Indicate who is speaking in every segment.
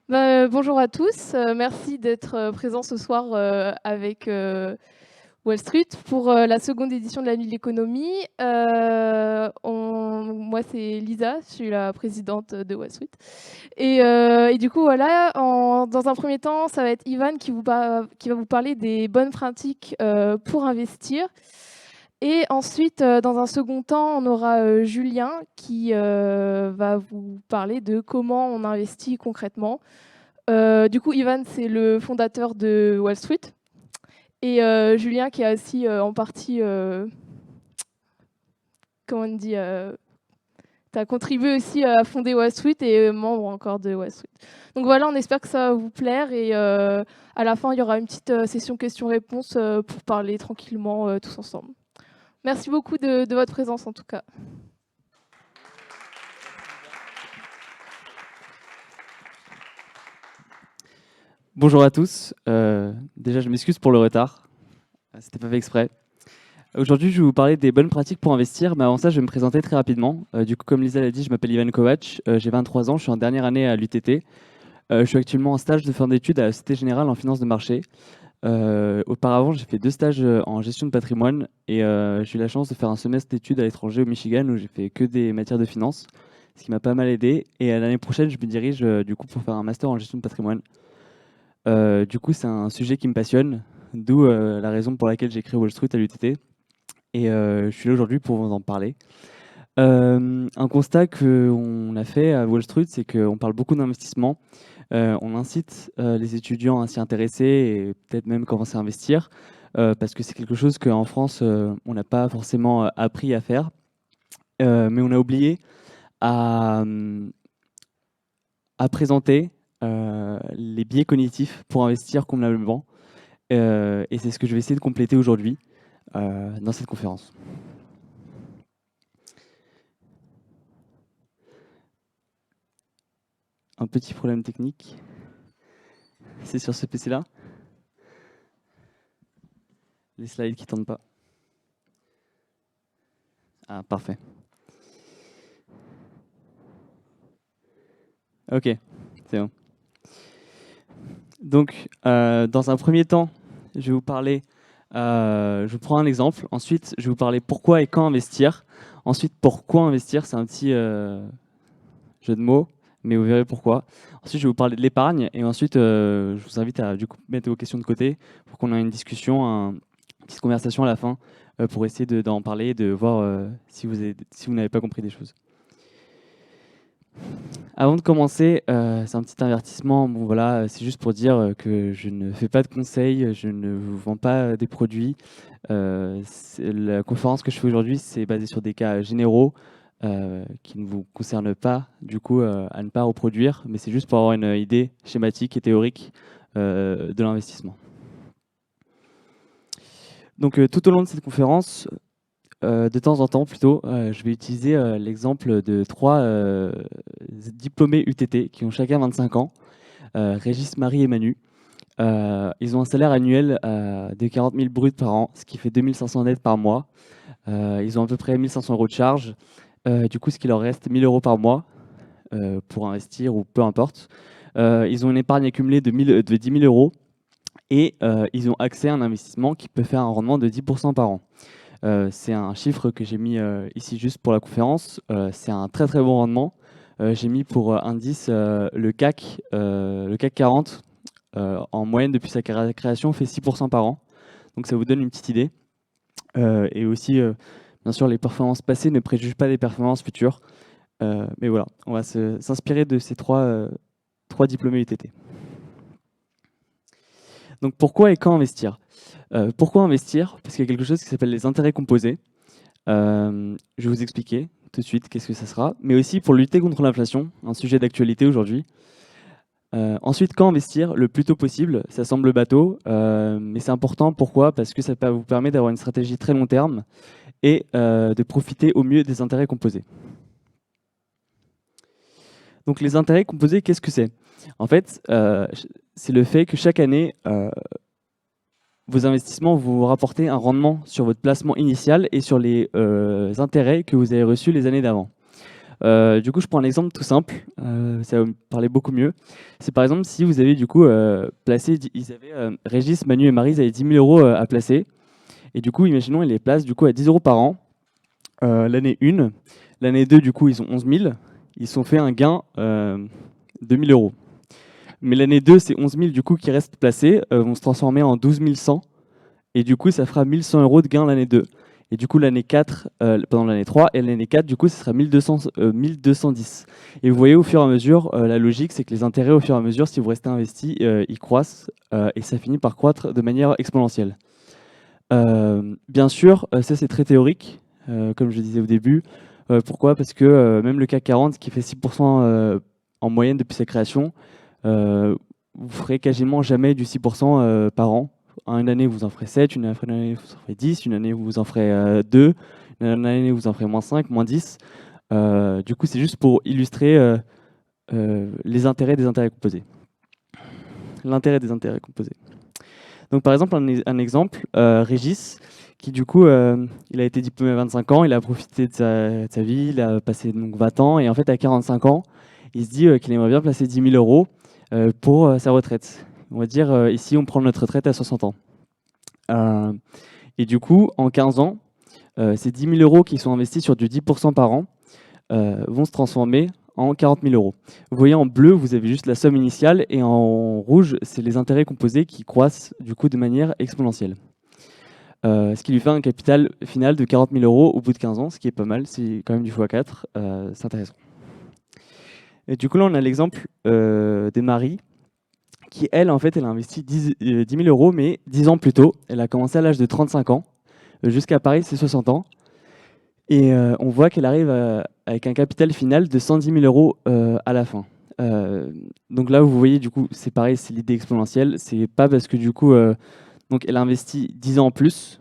Speaker 1: Bonjour à tous, merci d'être présents ce soir avec Wall Street pour la seconde édition de la nuit de l'économie. Moi, c'est Lisa, je suis la présidente de Wall Street. Et du coup, voilà, dans un premier temps, ça va être Ivan qui va vous parler des bonnes pratiques pour investir. Et ensuite, dans un second temps, on aura Julien qui va vous parler de comment on investit concrètement. Du coup, Ivan, c'est le fondateur de Wall Street. Et Julien, qui a aussi en partie, comment on dit, tu as contribué aussi à fonder Wall Street et membre encore de Wall Street. Donc voilà, on espère que ça va vous plaire. Et à la fin, il y aura une petite session questions-réponses pour parler tranquillement tous ensemble. Merci beaucoup de votre présence en tout cas.
Speaker 2: Bonjour à tous. Déjà, je m'excuse pour le retard. C'était pas fait exprès. Aujourd'hui, je vais vous parler des bonnes pratiques pour investir. Mais avant ça, je vais me présenter très rapidement. Du coup, comme Lisa l'a dit, je m'appelle Ivan Kovac. J'ai 23 ans. Je suis en dernière année à l'UTT. Je suis actuellement en stage de fin d'études à la Société Générale en finance de marché. Auparavant, j'ai fait 2 stages en gestion de patrimoine et j'ai eu la chance de faire un semestre d'études à l'étranger au Michigan où j'ai fait que des matières de finance, ce qui m'a pas mal aidé. Et l'année prochaine, je me dirige du coup pour faire un master en gestion de patrimoine. Du coup, c'est un sujet qui me passionne, d'où la raison pour laquelle j'ai créé Wall Street à l'UTT. Et je suis là aujourd'hui pour vous en parler. Un constat qu'on a fait à Wall Street, c'est qu'on parle beaucoup d'investissement. On incite les étudiants à s'y intéresser et peut-être même commencer à investir, parce que c'est quelque chose qu'en France, on n'a pas forcément appris à faire. Mais on a oublié à, à présenter les biais cognitifs pour investir convenablement. Et c'est ce que je vais essayer de compléter aujourd'hui dans cette conférence. Un petit problème technique. C'est sur ce PC-là. Les slides qui ne tournent pas. Ah, parfait. Ok, c'est bon. Donc, dans un premier temps, je vais vous parler, je prends un exemple. Ensuite, je vais vous parler pourquoi et quand investir. Ensuite, pourquoi investir, c'est un petit jeu de mots, mais vous verrez pourquoi. Ensuite, je vais vous parler de l'épargne. Et ensuite, je vous invite à du coup, mettre vos questions de côté pour qu'on ait une discussion, une petite conversation à la fin, pour essayer d'en parler et de voir si vous n'avez pas compris des choses. Avant de commencer, c'est un petit avertissement. Bon, voilà, c'est juste pour dire que je ne fais pas de conseils, je ne vous vends pas des produits. La conférence que je fais aujourd'hui, c'est basé sur des cas généraux qui ne vous concernent pas, du coup, à ne pas reproduire, mais c'est juste pour avoir une idée schématique et théorique de l'investissement. Donc, tout au long de cette conférence, de temps en temps, plutôt, je vais utiliser l'exemple de 3 diplômés UTT qui ont chacun 25 ans, Régis, Marie et Manu. Ils ont un salaire annuel de 40 000 bruts par an, ce qui fait 2 500 net par mois. Ils ont à peu près 1 500 € de charge. Du coup, ce qui leur reste 1 000 € par mois pour investir ou peu importe. Ils ont une épargne accumulée de 10 000 € et ils ont accès à un investissement qui peut faire un rendement de 10% par an. C'est un chiffre que j'ai mis ici juste pour la conférence. C'est un très très bon rendement. J'ai mis pour indice le CAC 40. En moyenne, depuis sa création, fait 6% par an. Donc ça vous donne une petite idée. Et aussi, bien sûr, les performances passées ne préjugent pas des performances futures. Mais voilà, on va s'inspirer de ces trois diplômés UTT. Donc pourquoi et quand investir ? Pourquoi investir ? Parce qu'il y a quelque chose qui s'appelle les intérêts composés. Je vais vous expliquer tout de suite qu'est-ce que ça sera, mais aussi pour lutter contre l'inflation, un sujet d'actualité aujourd'hui. Ensuite, quand investir ? Le plus tôt possible. Ça semble bateau, mais c'est important. Pourquoi ? Parce que ça vous permet d'avoir une stratégie très long terme et de profiter au mieux des intérêts composés. Donc les intérêts composés, qu'est-ce que c'est ? En fait, c'est le fait que chaque année, vos investissements vont vous rapporter un rendement sur votre placement initial et sur les intérêts que vous avez reçus les années d'avant. Du coup, je prends un exemple tout simple, ça va me parler beaucoup mieux. C'est par exemple si vous avez du coup placé, Régis, Manu et Marie, ils avaient 10 000 euros à placer. Et du coup, imaginons, ils les placent du coup à 10 euros par an, l'année 1. L'année 2, du coup, ils ont 11 000. Ils se sont fait un gain de 1 000 euros. Mais l'année 2, c'est 11 000 du coup qui restent placés, vont se transformer en 12 100. Et du coup, ça fera 1 100 euros de gain l'année 2. Et du coup, l'année 4, pendant l'année 3, et l'année 4, du coup, ce sera 1 210. Et vous voyez, au fur et à mesure, la logique, c'est que les intérêts, au fur et à mesure, si vous restez investi, ils croissent, et ça finit par croître de manière exponentielle. Bien sûr, ça c'est très théorique, comme je disais au début. Pourquoi? Parce que même le CAC 40, qui fait 6% en moyenne depuis sa création, vous ferez quasiment jamais du 6% par an. Une année, vous en ferez 7, une année, vous en ferez 10, une année, vous en ferez 2, une année, vous en ferez moins 5, moins 10. Du coup, c'est juste pour illustrer les intérêts des intérêts composés. L'intérêt des intérêts composés. Donc, par exemple, un exemple, Régis, qui du coup, il a été diplômé à 25 ans, il a profité de sa vie, il a passé donc 20 ans, et en fait, à 45 ans, il se dit qu'il aimerait bien placer 10 000 euros pour sa retraite. On va dire, ici, on prend notre retraite à 60 ans. Et du coup, en 15 ans, ces 10 000 euros qui sont investis sur du 10% par an vont se transformer en 40 000 euros. Vous voyez, en bleu, vous avez juste la somme initiale, et en rouge, c'est les intérêts composés qui croissent du coup de manière exponentielle. Ce qui lui fait un capital final de 40 000 euros au bout de 15 ans, ce qui est pas mal, c'est quand même du x4, c'est intéressant. Et du coup, là, on a l'exemple des Marie, qui, elle, en fait, elle a investi 10 000 euros, mais 10 ans plus tôt. Elle a commencé à l'âge de 35 ans, jusqu'à Paris, c'est 60 ans. Et on voit qu'elle arrive avec un capital final de 110 000 euros à la fin. Donc là, vous voyez, du coup, c'est pareil, c'est l'idée exponentielle. C'est pas parce que, du coup, donc elle a investi 10 ans en plus,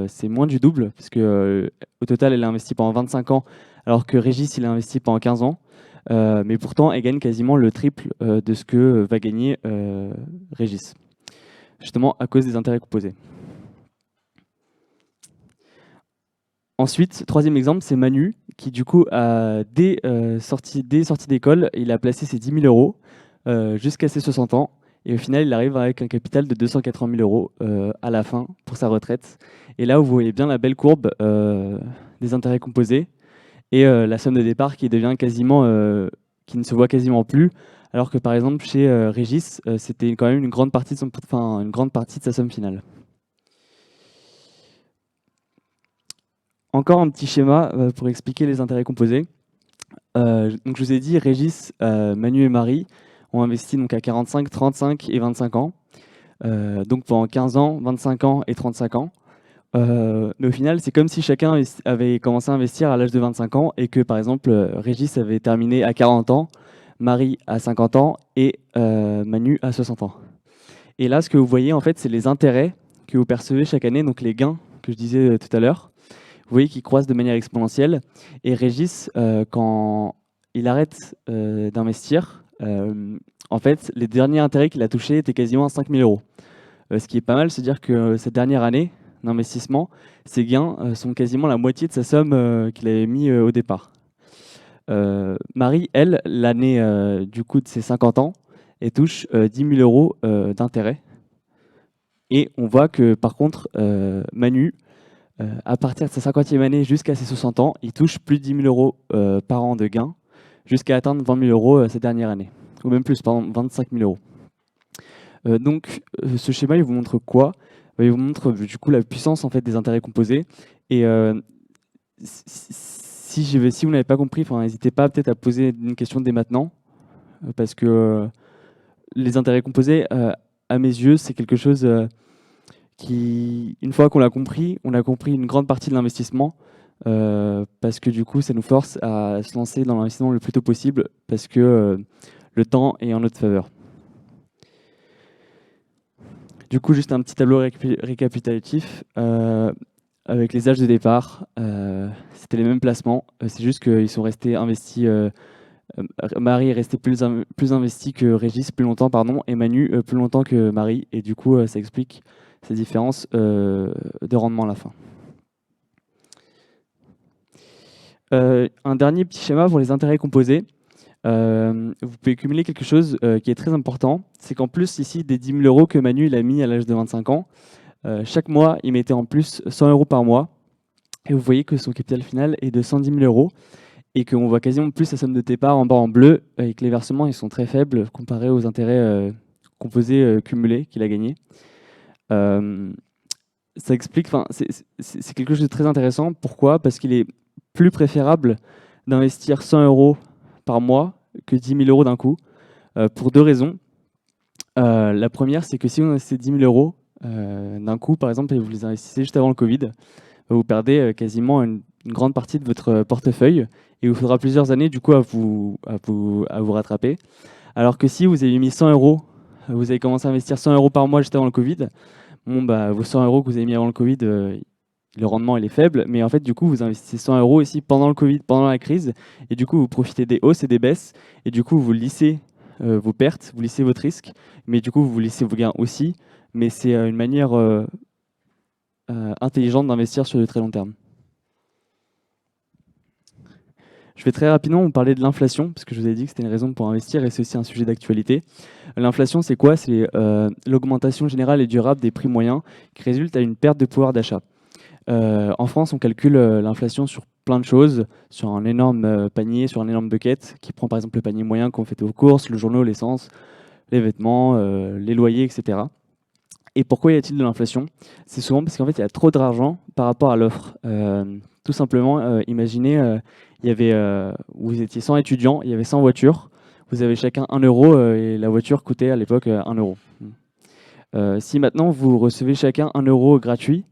Speaker 2: c'est moins du double, parce que au total, elle a investi pendant 25 ans, alors que Régis, il a investi pendant 15 ans. Mais pourtant, elle gagne quasiment le triple de ce que va gagner Régis, justement à cause des intérêts composés. Ensuite, troisième exemple, c'est Manu, qui du coup, dès sortie d'école, il a placé ses 10 000 euros jusqu'à ses 60 ans. Et au final, il arrive avec un capital de 280 000 euros à la fin pour sa retraite. Et là, vous voyez bien la belle courbe des intérêts composés et la somme de départ qui devient quasiment, qui ne se voit quasiment plus. Alors que par exemple, chez Régis, c'était quand même une grande partie de sa somme finale. Encore un petit schéma pour expliquer les intérêts composés. Donc je vous ai dit, Régis, Manu et Marie ont investi donc à 45, 35 et 25 ans. Donc pendant 15 ans, 25 ans et 35 ans. Mais au final, c'est comme si chacun avait commencé à investir à l'âge de 25 ans et que par exemple, Régis avait terminé à 40 ans, Marie à 50 ans et Manu à 60 ans. Et là, ce que vous voyez, en fait, c'est les intérêts que vous percevez chaque année, donc les gains que je disais tout à l'heure. Vous voyez qu'ils croissent de manière exponentielle. Et Régis, quand il arrête d'investir, en fait, les derniers intérêts qu'il a touchés étaient quasiment à 5 000 euros. Ce qui est pas mal, c'est-à-dire que cette dernière année d'investissement, ses gains sont quasiment la moitié de sa somme qu'il avait mis au départ. Marie, elle, l'année du coup de ses 50 ans, elle touche 10 000 euros d'intérêt. Et on voit que par contre, Manu, à partir de sa 50e année jusqu'à ses 60 ans, il touche plus de 10 000 euros par an de gains, jusqu'à atteindre 20 000 euros cette dernière année. Ou même plus, pardon, 25 000 euros. Donc, ce schéma, il vous montre quoi? Il vous montre du coup la puissance en fait, des intérêts composés. Et si vous n'avez pas compris, n'hésitez pas peut-être à poser une question dès maintenant, parce que les intérêts composés, à mes yeux, c'est quelque chose qui, une fois qu'on l'a compris, on a compris une grande partie de l'investissement, parce que du coup, ça nous force à se lancer dans l'investissement le plus tôt possible, parce que le temps est en notre faveur. Du coup, juste un petit tableau récapitulatif avec les âges de départ. C'était les mêmes placements, c'est juste qu'ils sont restés investis. Marie est restée plus investie que Régis plus longtemps, pardon, et Manu plus longtemps que Marie, et du coup, ça explique ces différences de rendement à la fin. Un dernier petit schéma pour les intérêts composés. Vous pouvez cumuler quelque chose qui est très important. C'est qu'en plus, ici, des 10 000 euros que Manu il a mis à l'âge de 25 ans, chaque mois, il mettait en plus 100 euros par mois. Et vous voyez que son capital final est de 110 000 euros et qu'on voit quasiment plus la somme de départ en bas en bleu et que les versements ils sont très faibles comparés aux intérêts composés cumulés qu'il a gagnés. Ça explique, c'est quelque chose de très intéressant. Pourquoi? Parce qu'il est plus préférable d'investir 100 euros par mois que 10 000 euros d'un coup, pour deux raisons. La première, c'est que si vous investissez 10 000 euros d'un coup, par exemple, et vous les investissez juste avant le Covid, vous perdez quasiment une grande partie de votre portefeuille et il vous faudra plusieurs années du coup à vous rattraper. Alors que si vous avez mis 100 euros, vous avez commencé à investir 100 euros par mois juste avant le Covid, bon, vos 100 euros que vous avez mis avant le Covid, le rendement il est faible, mais en fait du coup vous investissez 100 euros ici pendant le Covid, pendant la crise, et du coup vous profitez des hausses et des baisses, et du coup vous lissez vos pertes, vous lissez votre risque, mais du coup vous lissez vos gains aussi, mais c'est une manière intelligente d'investir sur le très long terme. Je vais très rapidement vous parler de l'inflation, parce que je vous ai dit que c'était une raison pour investir et c'est aussi un sujet d'actualité. L'inflation, c'est quoi? C'est l'augmentation générale et durable des prix moyens qui résulte à une perte de pouvoir d'achat. En France, on calcule l'inflation sur plein de choses, sur un énorme panier, sur un énorme bucket, qui prend par exemple le panier moyen qu'on fait aux courses, le journal, l'essence, les vêtements, les loyers, etc. Et pourquoi y a-t-il de l'inflation? C'est souvent parce qu'en fait, il y a trop d'argent par rapport à l'offre. Tout simplement, imaginez, vous étiez 100 étudiants, il y avait 100 voitures, vous avez chacun 1 euro et la voiture coûtait à l'époque 1 euro. Si maintenant vous recevez chacun 1 euro gratuit,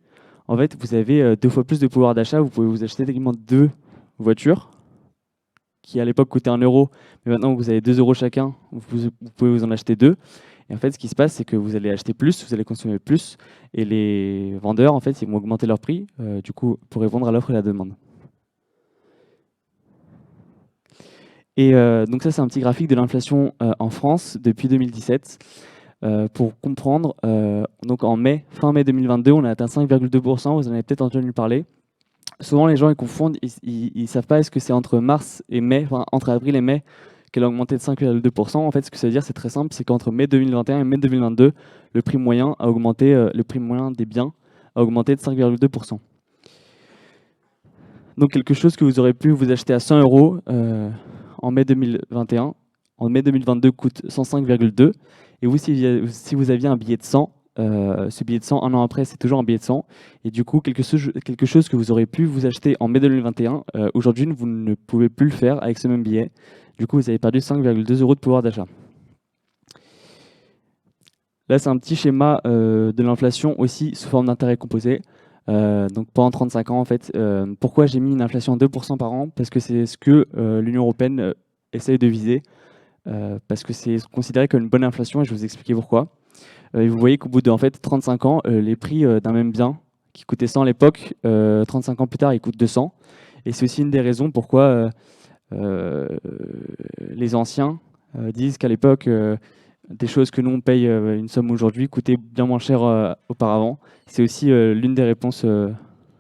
Speaker 2: en fait, vous avez 2 fois plus de pouvoir d'achat, vous pouvez vous acheter techniquement 2 voitures qui à l'époque coûtaient 1 euro, mais maintenant vous avez 2 euros chacun, vous pouvez vous en acheter 2. Et en fait, ce qui se passe, c'est que vous allez acheter plus, vous allez consommer plus, et les vendeurs, en fait, ils vont augmenter leur prix, du coup, pour répondre à l'offre et la demande. Et donc ça, c'est un petit graphique de l'inflation en France depuis 2017. Pour comprendre, donc en mai, fin mai 2022, on a atteint 5,2%, vous en avez peut-être entendu parler. Souvent, les gens ils confondent, ils ne savent pas est-ce que c'est entre mars et mai, enfin entre avril et mai, qu'elle a augmenté de 5,2%. En fait, ce que ça veut dire, c'est très simple, c'est qu'entre mai 2021 et mai 2022, le prix moyen a augmenté, le prix moyen des biens a augmenté de 5,2%. Donc quelque chose que vous aurez pu vous acheter à 100 euros en mai 2021, en mai 2022 coûte 105,2. Et vous, si vous aviez un billet de 100, ce billet de 100, un an après, c'est toujours un billet de 100. Et du coup, quelque chose que vous aurez pu vous acheter en mai 2021, aujourd'hui, vous ne pouvez plus le faire avec ce même billet. Du coup, vous avez perdu 5,2 euros de pouvoir d'achat. Là, c'est un petit schéma de l'inflation aussi sous forme d'intérêt composé. Donc pendant 35 ans, en fait, pourquoi j'ai mis une inflation de 2% par an? Parce que c'est ce que l'Union européenne essaye de viser, parce que c'est considéré comme une bonne inflation, et je vais vous expliquer pourquoi. Et vous voyez qu'au bout de 35 ans, les prix d'un même bien qui coûtait 100 à l'époque, 35 ans plus tard, il coûte 200. Et c'est aussi une des raisons pourquoi les anciens disent qu'à l'époque, des choses que nous on paye une somme aujourd'hui coûtaient bien moins cher auparavant. C'est aussi l'une des réponses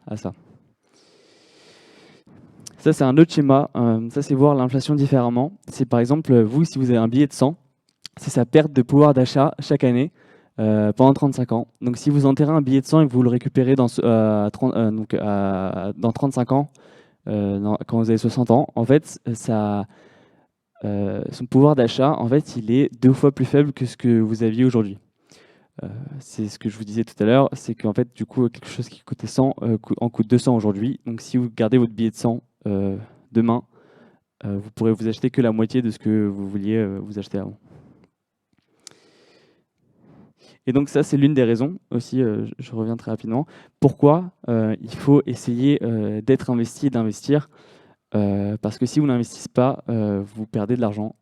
Speaker 2: à ça. Ça, c'est un autre schéma. Ça, c'est voir l'inflation différemment. C'est par exemple, vous, si vous avez un billet de 100, c'est sa perte de pouvoir d'achat chaque année pendant 35 ans. Donc, si vous enterrez un billet de 100 et que vous le récupérez dans 35 ans, quand vous avez 60 ans, en fait, son pouvoir d'achat, en fait, il est 2 fois plus faible que ce que vous aviez aujourd'hui. C'est ce que je vous disais tout à l'heure, c'est qu'en fait, du coup, quelque chose qui coûtait 100 en coûte 200 aujourd'hui. Donc, si vous gardez votre billet de 100 demain, vous pourrez vous acheter que la moitié de ce que vous vouliez vous acheter avant. Et donc ça, c'est l'une des raisons aussi, je reviens très rapidement, pourquoi il faut essayer d'être investi et d'investir. Parce que si vous n'investissez pas, vous perdez de l'argent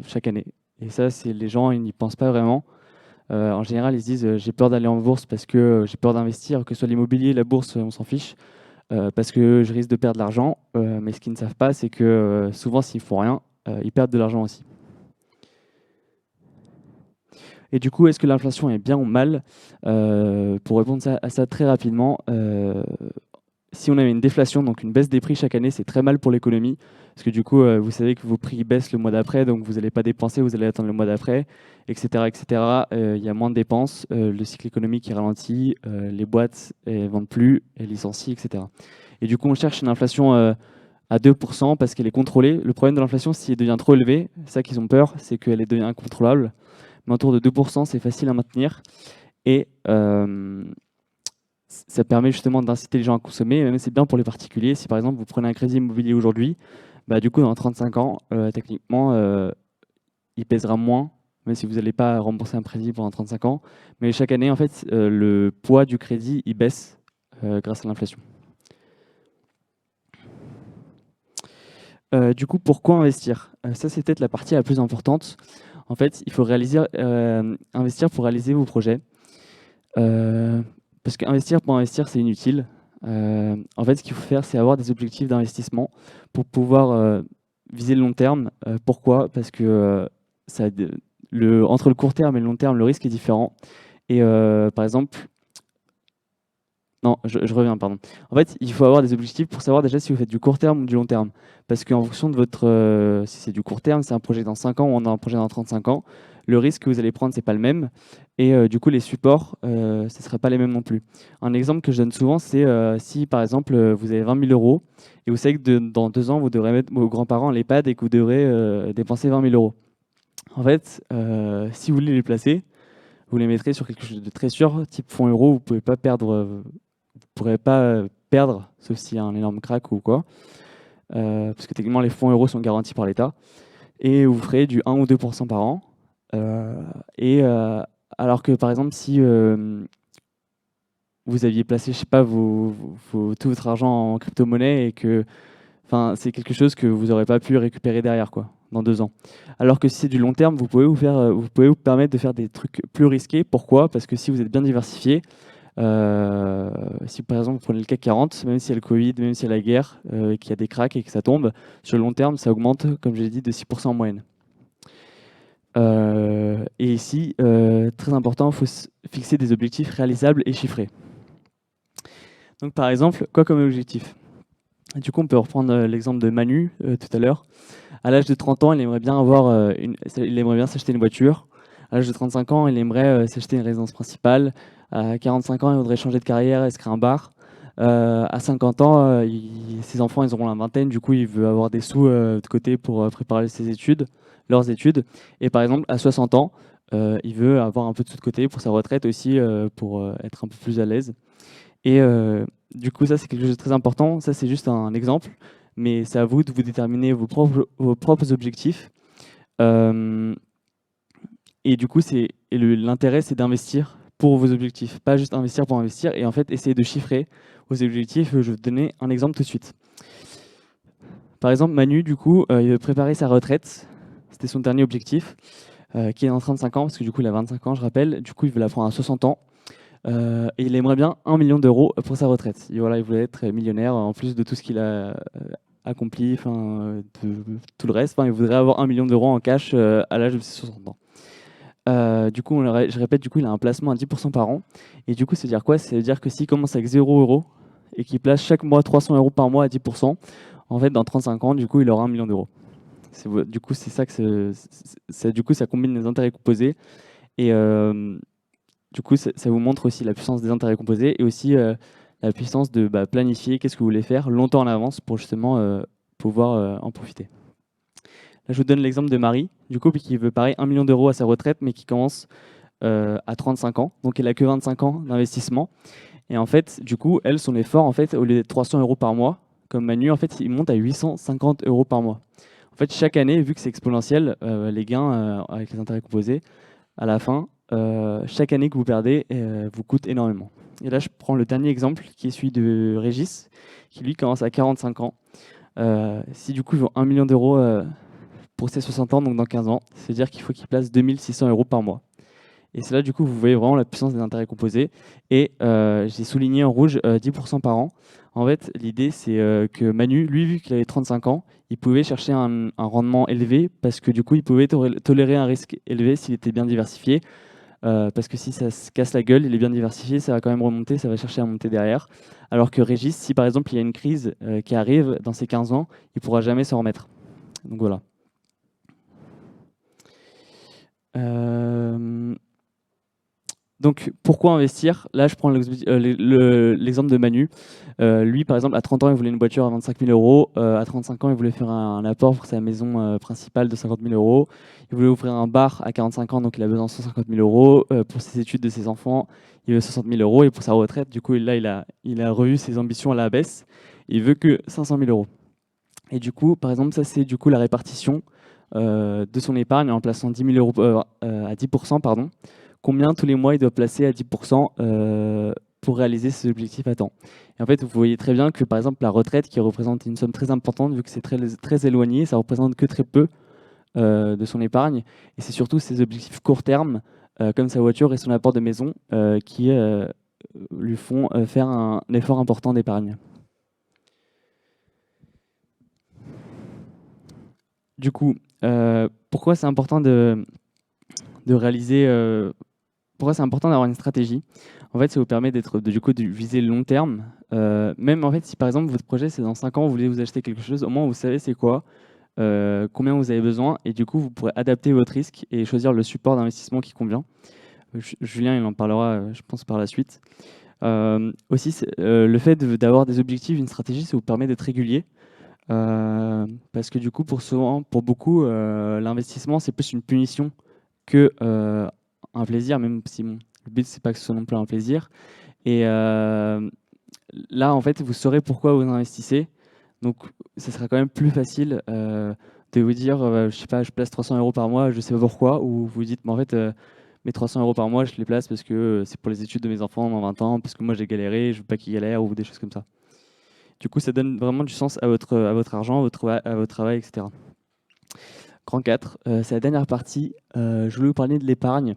Speaker 2: chaque année. Et ça, les gens, ils n'y pensent pas vraiment. En général, ils se disent j'ai peur d'aller en bourse parce que j'ai peur d'investir, que ce soit l'immobilier, la bourse, on s'en fiche, parce que je risque de perdre de l'argent. Mais ce qu'ils ne savent pas, c'est que souvent, s'ils ne font rien, ils perdent de l'argent aussi. Et du coup, est-ce que l'inflation est bien ou mal? Pour répondre à ça très rapidement, si on avait une déflation, donc une baisse des prix chaque année, c'est très mal pour l'économie, parce que du coup, vous savez que vos prix baissent le mois d'après, donc vous n'allez pas dépenser, vous allez attendre le mois d'après, etc., etc. Il y a moins de dépenses, le cycle économique est ralenti, les boîtes ne vendent plus, elles licencient, etc. Et du coup, on cherche une inflation à 2% parce qu'elle est contrôlée. Le problème de l'inflation, si elle devient trop élevée, c'est ça qu'ils ont peur, c'est qu'elle devient incontrôlable. Mais autour de 2%, c'est facile à maintenir. Et ça permet justement d'inciter les gens à consommer. Et même c'est bien pour les particuliers. Si par exemple, vous prenez un crédit immobilier aujourd'hui, bah, du coup, dans 35 ans, techniquement, il pèsera moins, même si vous n'allez pas rembourser un crédit pendant 35 ans. Mais chaque année, en fait, le poids du crédit, il baisse grâce à l'inflation. Du coup, pourquoi investir? Ça, c'est peut-être la partie la plus importante. En fait, il faut investir pour réaliser vos projets. Parce qu'investir pour investir, c'est inutile. En fait, ce qu'il faut faire, c'est avoir des objectifs d'investissement pour pouvoir viser le long terme. Pourquoi? Parce que entre le court terme et le long terme, le risque est différent. Et par exemple, non, je reviens, pardon. En fait, il faut avoir des objectifs pour savoir déjà si vous faites du court terme ou du long terme. Parce qu'en fonction de votre... si c'est du court terme, c'est un projet dans 5 ans ou on a un projet dans 35 ans, le risque que vous allez prendre, c'est pas le même. Et du coup, les supports, ce ne seraient pas les mêmes non plus. Un exemple que je donne souvent, c'est si, par exemple, vous avez 20 000 euros et vous savez que dans 2 ans, vous devrez mettre vos grands-parents à l'EHPAD et que vous devrez dépenser 20 000 euros. En fait, si vous voulez les placer, vous les mettrez sur quelque chose de très sûr, type fonds euro, vous ne pouvez pas perdre... vous ne pourrez pas perdre, sauf s'il y a un énorme crack ou quoi, parce que techniquement les fonds euros sont garantis par l'État, et vous ferez du 1 ou 2% par an. Alors que par exemple, si vous aviez placé, je sais pas, tout votre argent en crypto-monnaie et que c'est quelque chose que vous n'aurez pas pu récupérer derrière, quoi, dans 2 ans. Alors que si c'est du long terme, vous pouvez vous permettre de faire des trucs plus risqués. Pourquoi? Parce que si vous êtes bien diversifié, si par exemple vous prenez le CAC 40, même s'il y a le Covid, même s'il y a la guerre, qu'il y a des cracks et que ça tombe, sur le long terme, ça augmente, comme je l'ai dit, de 6% en moyenne. Et ici, très important, il faut fixer des objectifs réalisables et chiffrés. Donc par exemple, quoi comme objectif? Du coup, on peut reprendre l'exemple de Manu tout à l'heure. À l'âge de 30 ans, il aimerait bien s'acheter une voiture. À l'âge de 35 ans, il aimerait s'acheter une résidence principale. À 45 ans, il voudrait changer de carrière et se créer un bar. À 50 ans, ses enfants, ils auront la vingtaine. Du coup, il veut avoir des sous de côté pour préparer leurs études. Et par exemple, à 60 ans, il veut avoir un peu de sous de côté pour sa retraite aussi, pour être un peu plus à l'aise. Et du coup, ça, c'est quelque chose de très important. Ça, c'est juste un exemple. Mais c'est à vous de vous déterminer vos propres objectifs. Et du coup, l'intérêt, c'est d'investir pour vos objectifs, pas juste investir pour investir. Et en fait, essayer de chiffrer vos objectifs. Je vais vous donner un exemple tout de suite. Par exemple, Manu, du coup, il veut préparer sa retraite. C'était son dernier objectif, qui est en 35 ans, parce que du coup, il a 25 ans, je rappelle. Du coup, il veut la prendre à 60 ans. Et il aimerait bien 1 million d'euros pour sa retraite. Et voilà, il voulait être millionnaire, en plus de tout ce qu'il a accompli, de tout le reste. Il voudrait avoir 1 million d'euros en cash à l'âge de ses 60 ans. Du coup, je répète, du coup, il a un placement à 10% par an. Et du coup, ça veut dire quoi? Ça veut dire que s'il commence avec 0 euros et qu'il place chaque mois 300 euros par mois à 10%, en fait, dans 35 ans, du coup, il aura 1 million d'euros. Du coup, c'est ça que du coup, ça combine les intérêts composés. Et du coup, ça vous montre aussi la puissance des intérêts composés et aussi la puissance de planifier qu'est-ce que vous voulez faire longtemps en avance pour justement pouvoir en profiter. Là, je vous donne l'exemple de Marie, du coup, qui veut pareil 1 million d'euros à sa retraite, mais qui commence à 35 ans. Donc, elle n'a que 25 ans d'investissement. Et en fait, du coup, elle, son effort, en fait, au lieu d'être 300 euros par mois, comme Manu, en fait, il monte à 850 euros par mois. En fait, chaque année, vu que c'est exponentiel, les gains avec les intérêts composés, à la fin, chaque année que vous perdez vous coûte énormément. Et là, je prends le dernier exemple, qui est celui de Régis, qui lui commence à 45 ans. Si du coup, il vaut 1 million d'euros pour ses 60 ans, donc dans 15 ans, c'est-à-dire qu'il faut qu'il place 2600 euros par mois. Et c'est là, du coup, vous voyez vraiment la puissance des intérêts composés. Et j'ai souligné en rouge 10% par an. En fait, l'idée, c'est que Manu, lui, vu qu'il avait 35 ans, il pouvait chercher un rendement élevé parce que du coup, il pouvait tolérer un risque élevé s'il était bien diversifié. parce que si ça se casse la gueule, il est bien diversifié, ça va quand même remonter, ça va chercher à monter derrière. Alors que Régis, si par exemple il y a une crise qui arrive dans ces 15 ans, il ne pourra jamais s'en remettre. Donc voilà. Donc, pourquoi investir? Là, je prends l'exemple de Manu. Lui, par exemple, à 30 ans, il voulait une voiture à 25 000 euros. À 35 ans, il voulait faire un apport pour sa maison principale de 50 000 euros. Il voulait ouvrir un bar à 45 ans, donc il a besoin de 150 000 euros. Pour ses études de ses enfants, il veut 60 000 euros. Et pour sa retraite, du coup, là, il a revu ses ambitions à la baisse. Il veut que 500 000 euros. Et du coup, par exemple, ça, c'est du coup la répartition de son épargne en plaçant 10 000 euros à 10%, pardon. Combien tous les mois il doit placer à 10% pour réaliser ses objectifs à temps. Et en fait, vous voyez très bien que par exemple la retraite, qui représente une somme très importante, vu que c'est très éloigné, ça représente que très peu de son épargne. Et c'est surtout ses objectifs court terme, comme sa voiture et son apport de maison, qui lui font faire un effort important d'épargne. Du coup, pourquoi c'est important de réaliser pourquoi c'est important d'avoir une stratégie? En fait, ça vous permet de viser le long terme. Même en fait, si par exemple votre projet c'est dans 5 ans, vous voulez vous acheter quelque chose, au moins vous savez c'est quoi, combien vous avez besoin, et du coup vous pourrez adapter votre risque et choisir le support d'investissement qui convient. Julien il en parlera, je pense, par la suite. Aussi, le fait d'avoir des objectifs, une stratégie, ça vous permet d'être régulier. Parce que du coup, pour beaucoup, l'investissement c'est plus une punition que un plaisir, même si bon, le but c'est pas que ce soit non plus un plaisir. Et là, en fait, vous saurez pourquoi vous investissez. Donc, ça sera quand même plus facile de vous dire, je sais pas, je place 300 euros par mois, je sais pas pourquoi, ou vous dites, mais en fait, mes 300 euros par mois, je les place parce que c'est pour les études de mes enfants dans 20 ans, parce que moi j'ai galéré, je veux pas qu'ils galèrent, ou des choses comme ça. Du coup, ça donne vraiment du sens à votre argent, à votre travail, etc. Grand 4, c'est la dernière partie. Je voulais vous parler de l'épargne.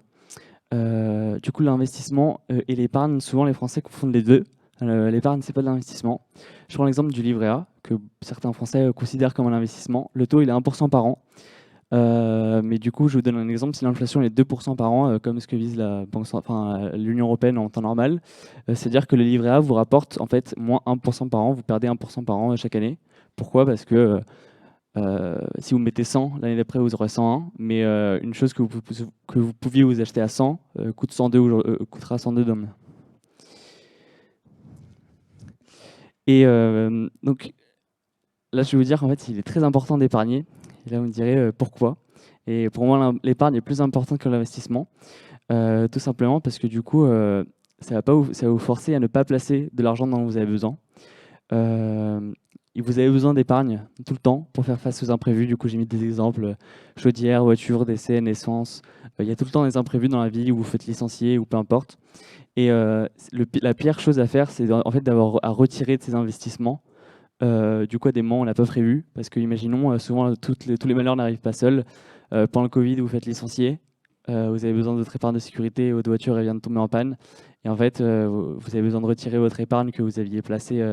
Speaker 2: Du coup, l'investissement et l'épargne, souvent les Français confondent les deux. L'épargne, c'est pas de l'investissement. Je prends l'exemple du livret A, que certains Français considèrent comme un investissement. Le taux, il est 1% par an. Mais du coup, je vous donne un exemple. Si l'inflation est 2% par an, comme ce que vise l'Union européenne en temps normal, c'est-à-dire que le livret A vous rapporte en fait moins 1% par an. Vous perdez 1% par an chaque année. Pourquoi? Parce que si vous mettez 100, l'année d'après, vous aurez 101. Mais une chose que vous pouviez vous acheter à 100 coûtera 102 demain. Et donc, là, je vais vous dire qu'en fait, il est très important d'épargner. Et là, vous me direz pourquoi. Et pour moi, l'épargne est plus importante que l'investissement. Tout simplement parce que du coup, ça va vous forcer à ne pas placer de l'argent dont vous avez besoin. Vous avez besoin d'épargne tout le temps pour faire face aux imprévus. Du coup, j'ai mis des exemples, chaudière, voiture, décès, naissance. Il y a tout le temps des imprévus dans la vie où vous faites licencier ou peu importe. Et la pire chose à faire, c'est en fait d'avoir à retirer de ces investissements. Du coup, à des moments, on n'a pas prévu. Parce que, imaginons, souvent, tous les malheurs n'arrivent pas seuls. Pendant le Covid, vous faites licencier. Vous avez besoin de votre épargne de sécurité, votre voiture elle vient de tomber en panne. Et en fait, vous avez besoin de retirer votre épargne que vous aviez placée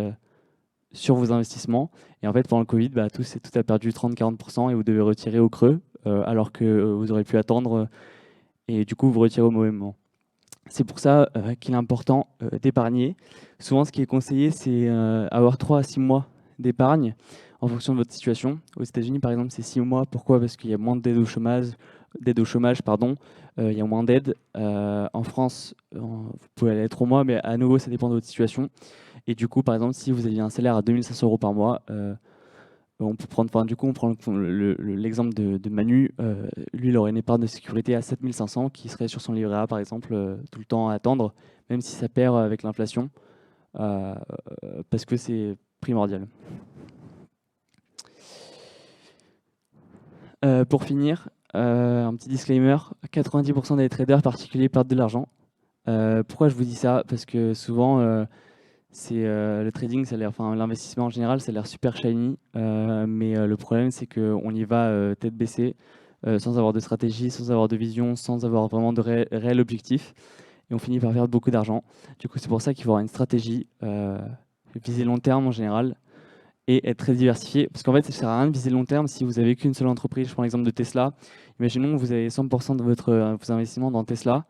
Speaker 2: sur vos investissements. Et en fait, pendant le Covid, tout a perdu 30-40% et vous devez retirer au creux, alors que vous aurez pu attendre. Et du coup, vous retirez au mauvais moment. C'est pour ça qu'il est important d'épargner. Souvent, ce qui est conseillé, c'est avoir 3 à 6 mois d'épargne en fonction de votre situation. Aux États-Unis, par exemple, c'est 6 mois. Pourquoi? Parce qu'il y a moins d'aides au chômage. Il y a moins d'aides. En France, vous pouvez aller à 3 mois, mais à nouveau, ça dépend de votre situation. Et du coup, par exemple, si vous aviez un salaire à 2 500 euros par mois, on peut prendre, du coup, on prend l'exemple de Manu. Lui, il aurait une épargne de sécurité à 7 500 qui serait sur son livret A, par exemple, tout le temps à attendre, même si ça perd avec l'inflation, parce que c'est primordial. Pour finir, un petit disclaimer, 90% des traders particuliers perdent de l'argent. Pourquoi je vous dis ça? Parce que souvent, le trading, l'investissement en général, ça a l'air super shiny, mais le problème, c'est qu'on y va tête baissée, sans avoir de stratégie, sans avoir de vision, sans avoir vraiment de réel objectif, et on finit par perdre beaucoup d'argent. Du coup, c'est pour ça qu'il faut avoir une stratégie, viser long terme en général, et être très diversifié. Parce qu'en fait, ça ne sert à rien de viser long terme si vous n'avez qu'une seule entreprise. Je prends l'exemple de Tesla. Imaginons que vous avez 100% de vos investissements dans Tesla.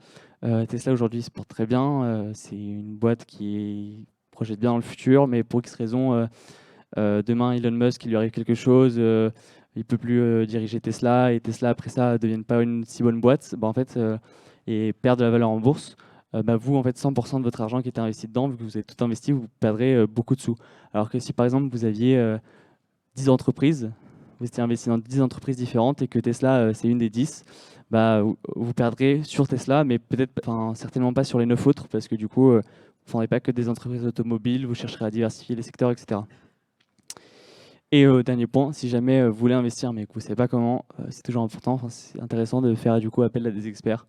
Speaker 2: Tesla aujourd'hui se porte très bien. C'est une boîte qui projette bien dans le futur, mais pour X raison, demain Elon Musk, il lui arrive quelque chose, il peut plus diriger Tesla, et Tesla après ça ne devienne pas une si bonne boîte, bah, en fait, et perdre de la valeur en bourse. Bah, vous, en fait, 100% de votre argent qui était investi dedans, vu que vous avez tout investi, vous perdrez beaucoup de sous. Alors que si par exemple vous aviez 10 entreprises, vous étiez investi dans 10 entreprises différentes et que Tesla c'est une des 10, bah, vous perdrez sur Tesla, mais peut-être, certainement pas sur les 9 autres, parce que du coup, vous ne prendrez pas que des entreprises automobiles, vous chercherez à diversifier les secteurs, etc. Et dernier point, si jamais vous voulez investir mais que vous ne savez pas comment, c'est toujours important, c'est intéressant de faire du coup appel à des experts.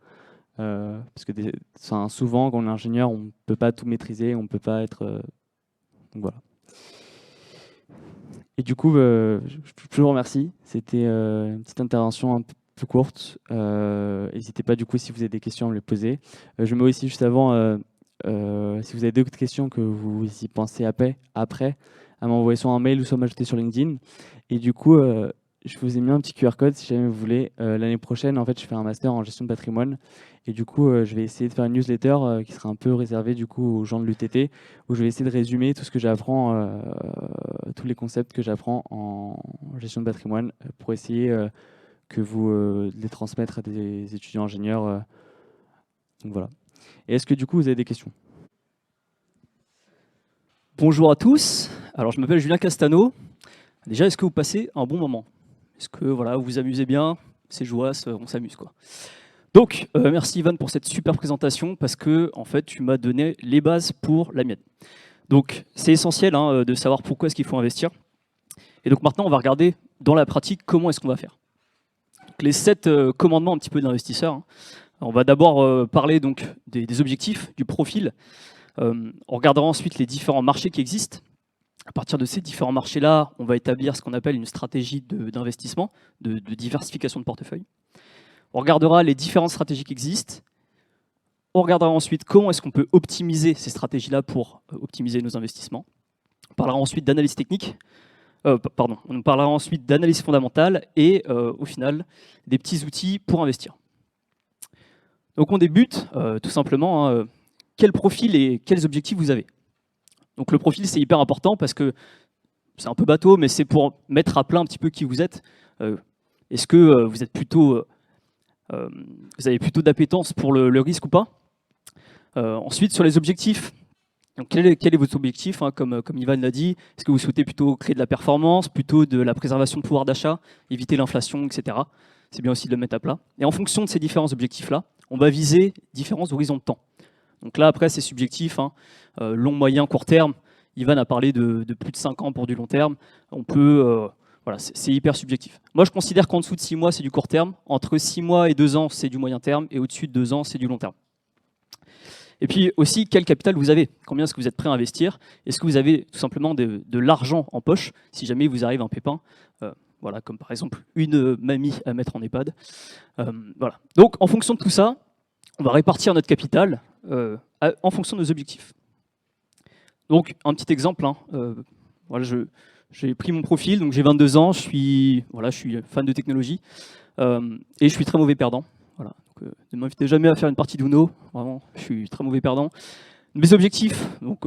Speaker 2: Parce que souvent, quand on est ingénieur, on ne peut pas tout maîtriser, on ne peut pas être... donc voilà. Et du coup, je vous remercie. C'était une petite intervention un peu courte. N'hésitez pas, du coup, si vous avez des questions, à me les poser. Je mets aussi juste avant, si vous avez d'autres questions que vous y pensez après, à m'envoyer soit un mail ou soit m'ajouter sur LinkedIn. Et du coup, je vous ai mis un petit QR code si jamais vous voulez. L'année prochaine, en fait, je fais un master en gestion de patrimoine. Et du coup, je vais essayer de faire une newsletter qui sera un peu réservée du coup aux gens de l'UTT, où je vais essayer de résumer tout ce que j'apprends, tous les concepts que j'apprends en gestion de patrimoine, pour essayer que vous les transmettre à des étudiants ingénieurs. Donc voilà. Et est-ce que du coup, vous avez des questions?
Speaker 3: Bonjour à tous. Alors, je m'appelle Julien Castano. Déjà, est-ce que vous passez un bon moment? Est-ce que voilà, vous vous amusez bien? C'est joyeux, on s'amuse, quoi. Donc, merci Ivan pour cette super présentation, parce que en fait, tu m'as donné les bases pour la mienne. Donc, c'est essentiel de savoir pourquoi est-ce qu'il faut investir. Et donc maintenant, on va regarder dans la pratique comment est-ce qu'on va faire. Donc, les 7 commandements un petit peu d'investisseurs. On va d'abord parler donc des objectifs, du profil. On regardera ensuite les différents marchés qui existent. À partir de ces différents marchés-là, on va établir ce qu'on appelle une stratégie d'investissement, de diversification de portefeuille. On regardera les différentes stratégies qui existent. On regardera ensuite comment est-ce qu'on peut optimiser ces stratégies-là pour optimiser nos investissements. On parlera ensuite d'analyse technique. On parlera ensuite d'analyse fondamentale et au final, des petits outils pour investir. Donc on débute tout simplement, quel profil et quels objectifs vous avez. Donc le profil, c'est hyper important parce que c'est un peu bateau, mais c'est pour mettre à plat un petit peu qui vous êtes. Est-ce que vous êtes plutôt, vous avez plutôt d'appétence pour le risque ou pas? Ensuite, sur les objectifs, donc quel est votre objectif, comme Ivan l'a dit? Est-ce que vous souhaitez plutôt créer de la performance, plutôt de la préservation de pouvoir d'achat, éviter l'inflation, etc. C'est bien aussi de le mettre à plat. Et en fonction de ces différents objectifs-là, on va viser différents horizons de temps. Donc là, après, c'est subjectif, long, moyen, court terme. Ivan a parlé de plus de 5 ans pour du long terme. On peut, voilà, c'est hyper subjectif. Moi, je considère qu'en dessous de 6 mois, c'est du court terme. Entre 6 mois et 2 ans, c'est du moyen terme. Et au-dessus de 2 ans, c'est du long terme. Et puis aussi, quel capital vous avez? Combien est-ce que vous êtes prêt à investir? Est-ce que vous avez tout simplement de l'argent en poche, si jamais il vous arrive un pépin? Voilà, comme par exemple une mamie à mettre en EHPAD. Voilà. Donc, en fonction de tout ça, on va répartir notre capital en fonction de nos objectifs. Donc, un petit exemple. Voilà, j'ai pris mon profil, donc j'ai 22 ans, je suis fan de technologie et je suis très mauvais perdant. Voilà. Donc, ne m'invitez jamais à faire une partie d'Uno, vraiment, je suis très mauvais perdant. Mes objectifs, donc,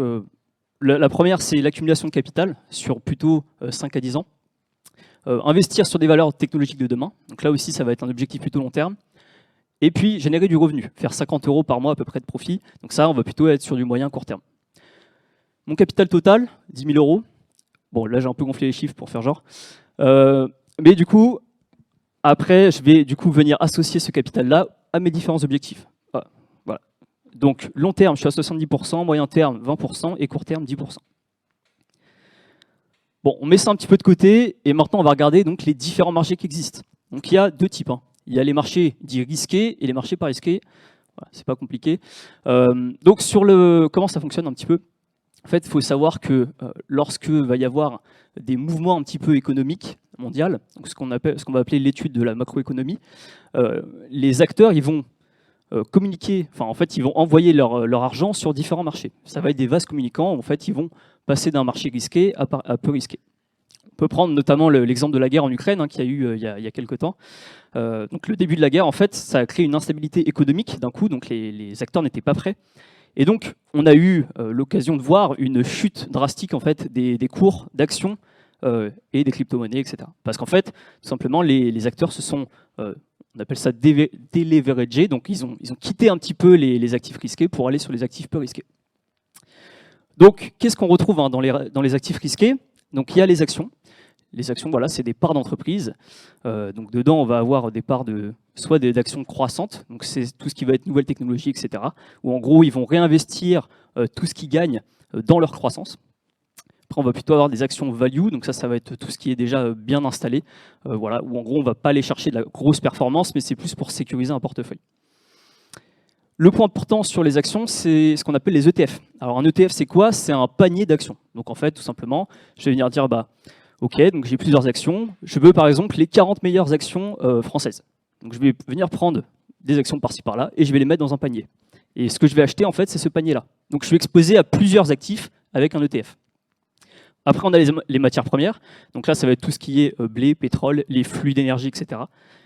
Speaker 3: la première, c'est l'accumulation de capital sur plutôt 5 à 10 ans. Investir sur des valeurs technologiques de demain, donc là aussi, ça va être un objectif plutôt long terme. Et puis, générer du revenu, faire 50 € par mois à peu près de profit. Donc ça, on va plutôt être sur du moyen court terme. Mon capital total, 10 000 €. Bon, là, j'ai un peu gonflé les chiffres pour faire genre. Mais du coup, après, je vais du coup venir associer ce capital-là à mes différents objectifs. Voilà. Donc, long terme, je suis à 70%, moyen terme, 20% et court terme, 10%. Bon, on met ça un petit peu de côté et maintenant, on va regarder donc, les différents marchés qui existent. Donc, il y a 2 types. Il y a les marchés dits risqués et les marchés pas risqués. Voilà, c'est pas compliqué. Donc, comment ça fonctionne un petit peu? En fait, il faut savoir que lorsque va y avoir des mouvements un petit peu économiques mondiaux, donc ce qu'on va appeler l'étude de la macroéconomie, les acteurs ils vont communiquer, en fait, ils vont envoyer leur argent sur différents marchés. Ça va être des vases communicants. En fait, ils vont passer d'un marché risqué à peu risqué. peut prendre notamment l'exemple de la guerre en Ukraine, qui a eu il y a quelques temps. Donc le début de la guerre, en fait, ça a créé une instabilité économique d'un coup, donc les acteurs n'étaient pas prêts. Et donc, on a eu l'occasion de voir une chute drastique en fait, des cours d'actions et des crypto-monnaies, etc. Parce qu'en fait, tout simplement, les acteurs se sont, on appelle ça déleveragés, donc ils ont quitté un petit peu les actifs risqués pour aller sur les actifs peu risqués. Donc, qu'est-ce qu'on retrouve dans les actifs risqués? Donc, il y a les actions. Les actions, voilà, c'est des parts d'entreprise. Donc, dedans, on va avoir des parts soit d'actions croissantes, donc c'est tout ce qui va être nouvelles technologies, etc. Où en gros, ils vont réinvestir tout ce qu'ils gagnent dans leur croissance. Après, on va plutôt avoir des actions value, donc ça va être tout ce qui est déjà bien installé. Voilà, où en gros, on ne va pas aller chercher de la grosse performance, mais c'est plus pour sécuriser un portefeuille. Le point important sur les actions, c'est ce qu'on appelle les ETF. Alors un ETF, c'est quoi? C'est un panier d'actions. Donc en fait, tout simplement, je vais venir dire, ok, donc j'ai plusieurs actions. Je veux par exemple les 40 meilleures actions françaises. Donc je vais venir prendre des actions par-ci par-là et je vais les mettre dans un panier. Et ce que je vais acheter, en fait, c'est ce panier-là. Donc je suis exposé à plusieurs actifs avec un ETF. Après, on a les matières premières. Donc là, ça va être tout ce qui est blé, pétrole, les flux d'énergie, etc.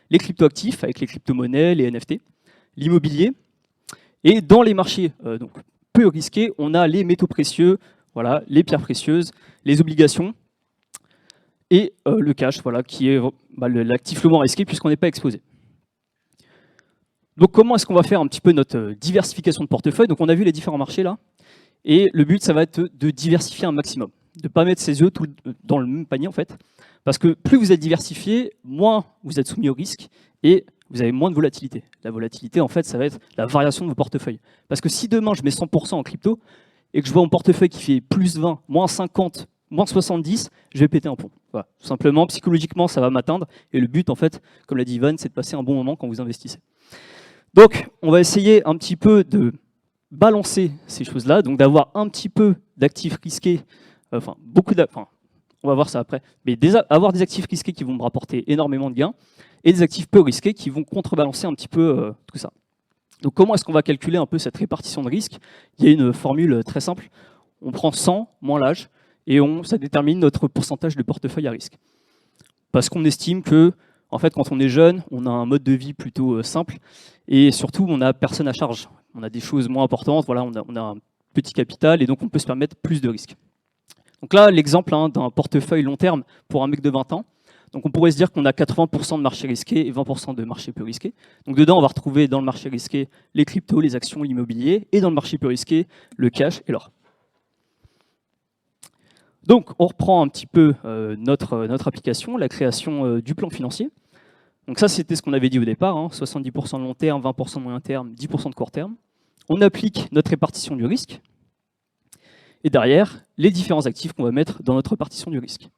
Speaker 3: Les cryptoactifs avec les crypto-monnaies, les NFT. L'immobilier. Et dans les marchés donc peu risqués, on a les métaux précieux, voilà, les pierres précieuses, les obligations et le cash, voilà, qui est l'actif le moins risqué puisqu'on n'est pas exposé. Donc comment est-ce qu'on va faire un petit peu notre diversification de portefeuille? Donc on a vu les différents marchés là, et le but ça va être de diversifier un maximum, de ne pas mettre ses œufs dans le même panier en fait, parce que plus vous êtes diversifié, moins vous êtes soumis au risque, et vous avez moins de volatilité. La volatilité, en fait, ça va être la variation de vos portefeuilles. Parce que si demain, je mets 100% en crypto et que je vois mon portefeuille qui fait plus 20, moins 50, moins 70, je vais péter un plomb. Voilà. Tout simplement, psychologiquement, ça va m'atteindre. Et le but, en fait, comme l'a dit Ivan, c'est de passer un bon moment quand vous investissez. Donc, on va essayer un petit peu de balancer ces choses-là, donc d'avoir un petit peu d'actifs risqués, on va voir ça après, mais avoir des actifs risqués qui vont me rapporter énormément de gains, et des actifs peu risqués qui vont contrebalancer un petit peu tout ça. Donc comment est-ce qu'on va calculer un peu cette répartition de risque? Il y a une formule très simple. On prend 100 moins l'âge et ça détermine notre pourcentage de portefeuille à risque. Parce qu'on estime que, en fait, quand on est jeune, on a un mode de vie plutôt simple et surtout, on n'a personne à charge. On a des choses moins importantes, voilà, on a un petit capital et donc on peut se permettre plus de risques. Donc là, l'exemple d'un portefeuille long terme pour un mec de 20 ans, donc on pourrait se dire qu'on a 80% de marché risqué et 20% de marché peu risqué. Donc dedans, on va retrouver dans le marché risqué les cryptos, les actions, l'immobilier, et dans le marché peu risqué, le cash et l'or. Donc on reprend un petit peu notre application, la création du plan financier. Donc ça, c'était ce qu'on avait dit au départ, 70% de long terme, 20% de moyen terme, 10% de court terme. On applique notre répartition du risque. Et derrière, les différents actifs qu'on va mettre dans notre répartition du risque.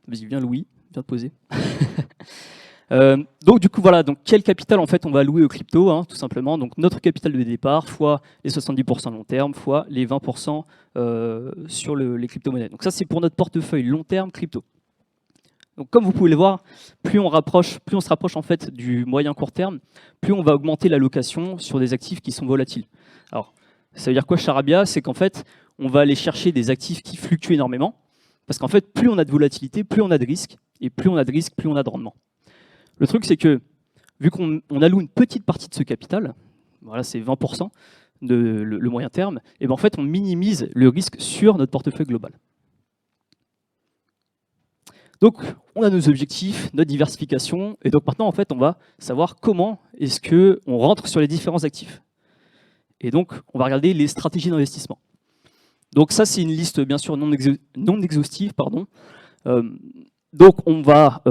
Speaker 3: Vas-y, viens Louis, viens te poser. Donc du coup, voilà, donc quel capital en fait on va allouer aux crypto, tout simplement. Donc notre capital de départ, fois les 70% long terme, fois les 20% sur les crypto-monnaies. Donc ça, c'est pour notre portefeuille long terme crypto. Donc comme vous pouvez le voir, plus on se rapproche en fait du moyen court terme, plus on va augmenter l'allocation sur des actifs qui sont volatiles. Alors, ça veut dire quoi, charabia? C'est qu'en fait, on va aller chercher des actifs qui fluctuent énormément. Parce qu'en fait, plus on a de volatilité, plus on a de risque, et plus on a de risque, plus on a de rendement. Le truc, c'est que, vu qu'on alloue une petite partie de ce capital, voilà, c'est 20% le moyen terme, et bien en fait, on minimise le risque sur notre portefeuille global. Donc, on a nos objectifs, notre diversification, et donc maintenant, en fait, on va savoir comment est-ce qu'on rentre sur les différents actifs. Et donc, on va regarder les stratégies d'investissement. Donc ça, c'est une liste bien sûr non exhaustive, pardon. Donc on va